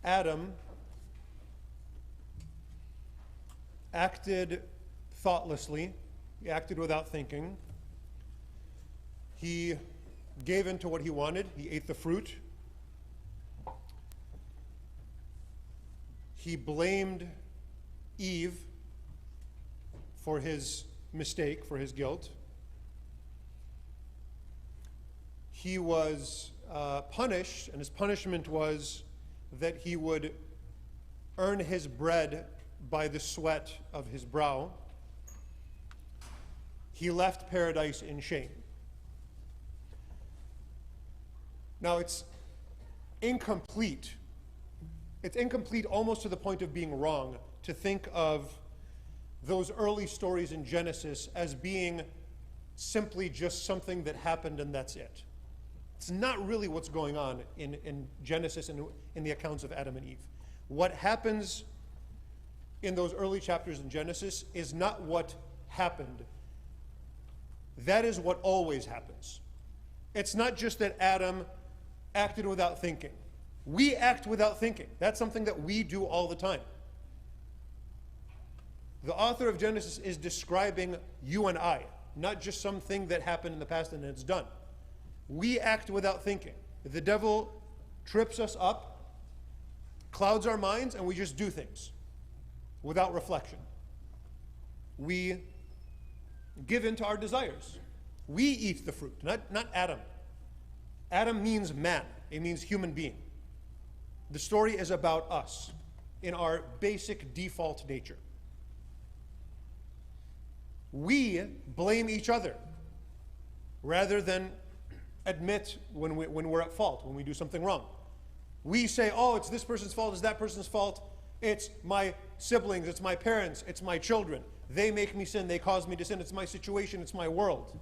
Adam acted thoughtlessly. He acted without thinking. He gave in to what he wanted. He ate the fruit. He blamed Eve for his mistake, for his guilt. He was punished, and his punishment was that he would earn his bread by the sweat of his brow. He left paradise in shame. Now, it's incomplete. It's incomplete almost to the point of being wrong to think of those early stories in Genesis as being simply just something that happened and that's it. It's not really what's going on in Genesis and in the accounts of Adam and Eve. What happens in those early chapters in Genesis is not what happened. That is what always happens. It's not just that Adam acted without thinking. We act without thinking. That's something that we do all the time. The author of Genesis is describing you and I, not just something that happened in the past and it's done. We act without thinking. The devil trips us up, clouds our minds, and we just do things without reflection. We give in to our desires. We eat the fruit, not Adam. Adam means man. It means human being. The story is about us in our basic default nature. We blame each other rather than admit when we're at fault, when we do something wrong. We say, oh, it's this person's fault, it's that person's fault, it's my siblings, it's my parents, it's my children. They make me sin, they cause me to sin, it's my situation, it's my world.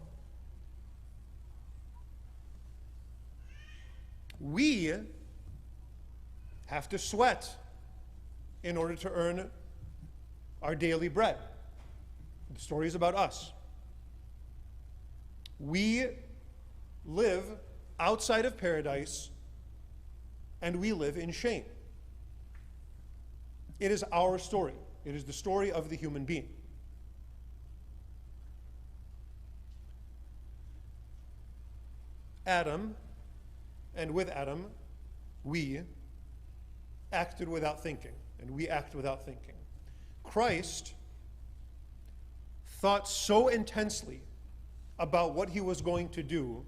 We have to sweat in order to earn our daily bread. The story is about us. We live outside of paradise and we live in shame. It is our story. It is the story of the human being. Adam, and with Adam, we acted without thinking, and we act without thinking. Christ thought so intensely about what he was going to do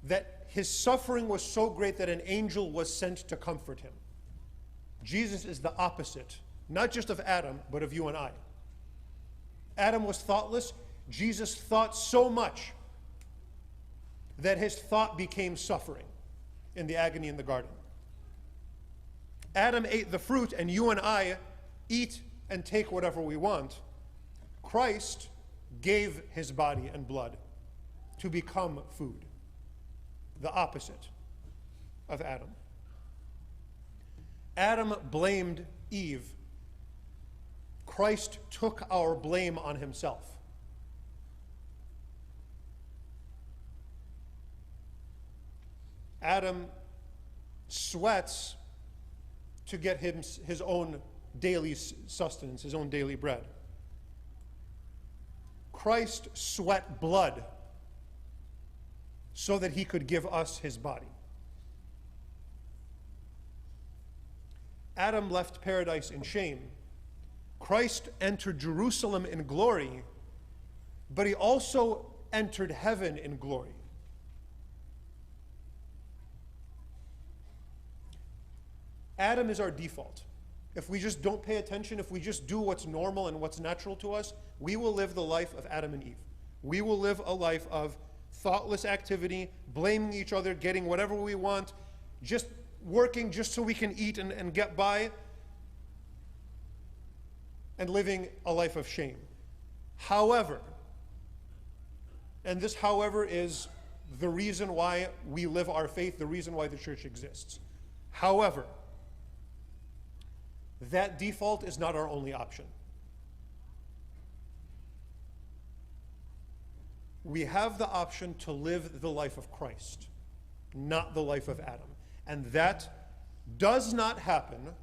that his suffering was so great that an angel was sent to comfort him. Jesus is the opposite, not just of Adam, but of you and I. Adam was thoughtless. Jesus thought so much that his thought became suffering in the agony in the garden. Adam ate the fruit, and you and I eat and take whatever we want. Christ gave his body and blood to become food, the opposite of Adam. Adam blamed Eve. Christ took our blame on himself. Adam sweats to get his own daily sustenance, his own daily bread. Christ sweat blood so that he could give us his body. Adam left paradise in shame. Christ entered Jerusalem in glory, but he also entered heaven in glory. Adam is our default. If we just don't pay attention, if we just do what's normal and what's natural to us, we will live the life of Adam and Eve. We will live a life of thoughtless activity, blaming each other, getting whatever we want, just working just so we can eat and get by, and living a life of shame. However, and this however is the reason why we live our faith, the reason why the church exists. However, that default is not our only option. We have the option to live the life of Christ. not the life of Adam. And that does not happen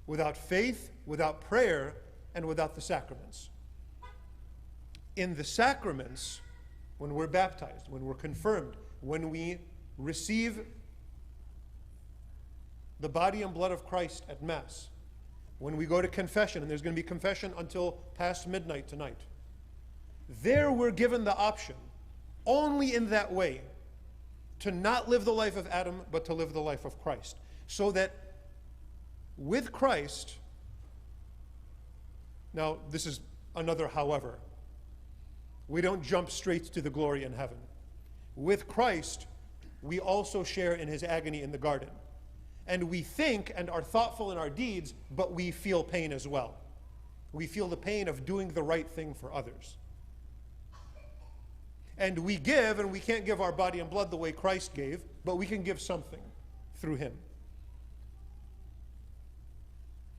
without faith, without prayer, and without the sacraments. In the sacraments, when we're baptized, when we're confirmed, when we receive the body and blood of Christ at Mass, when we go to confession, and there's going to be confession until past midnight tonight, there we're given the option, only in that way, to not live the life of Adam, but to live the life of Christ. So that with Christ, now this is another however, we don't jump straight to the glory in heaven. With Christ, we also share in his agony in the garden. And we think and are thoughtful in our deeds, but we feel pain as well. We feel the pain of doing the right thing for others. And we give, and we can't give our body and blood the way Christ gave, but we can give something through him.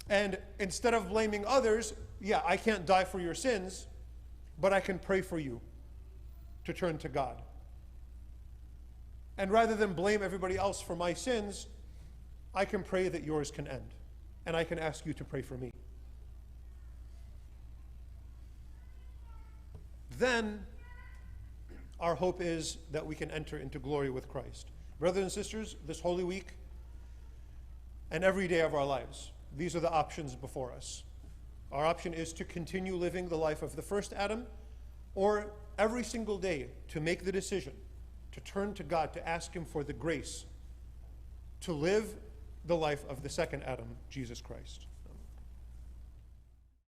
And instead of blaming others, yeah, I can't die for your sins, but I can pray for you to turn to God. And rather than blame everybody else for my sins, I can pray that yours can end. And I can ask you to pray for me. Then our hope is that we can enter into glory with Christ. Brothers and sisters, this Holy Week and every day of our lives, these are the options before us. Our option is to continue living the life of the first Adam, or every single day to make the decision to turn to God, to ask him for the grace to live the life of the second Adam, Jesus Christ.